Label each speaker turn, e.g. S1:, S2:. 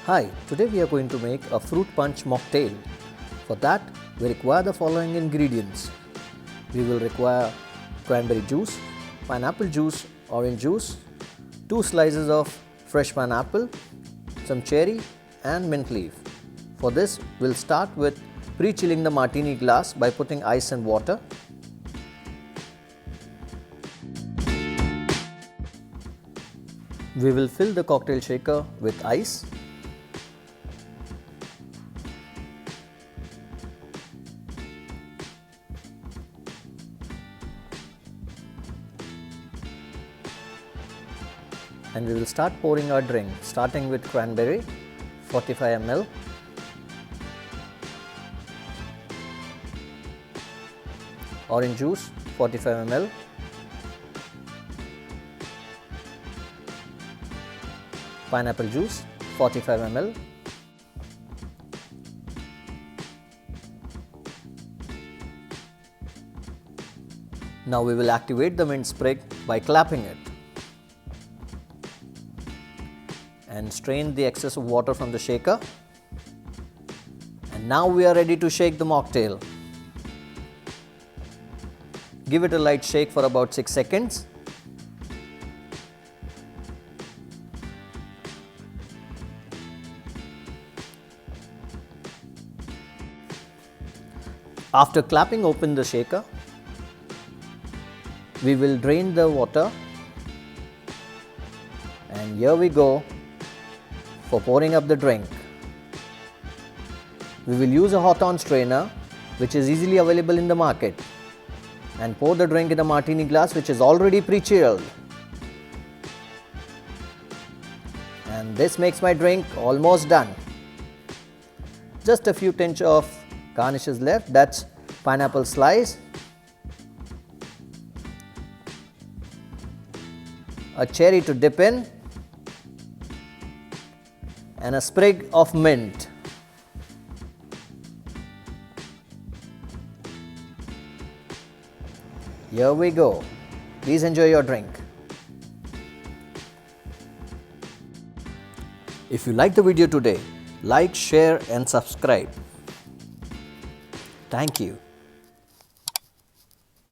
S1: Hi, today we are going to make a fruit punch mocktail. For that, we require the following ingredients. We will require cranberry juice, pineapple juice, orange juice, 2 slices of fresh pineapple, some cherry and mint leaf. For this, we'll start with pre-chilling the martini glass by putting ice and water. We will fill the cocktail shaker with ice. And we will start pouring our drink, starting with cranberry, 45 ml, orange juice, 45 ml, pineapple juice, 45 ml, now we will activate the mint sprig by clapping it and strain the excess of water from the shaker. And now we are ready to shake the mocktail. Give it a light shake for about 6 seconds. After clapping open the shaker, we will drain the water, and here we go for pouring up the drink. We will use a Hawthorne strainer which is easily available in the market and pour the drink in a martini glass which is already pre-chilled. And this makes my drink almost done. Just a few tinge of garnishes left, that's pineapple slice, a cherry to dip in, and a sprig of mint. Here we go. Please enjoy your drink. If you like the video today, like, share and subscribe. Thank you.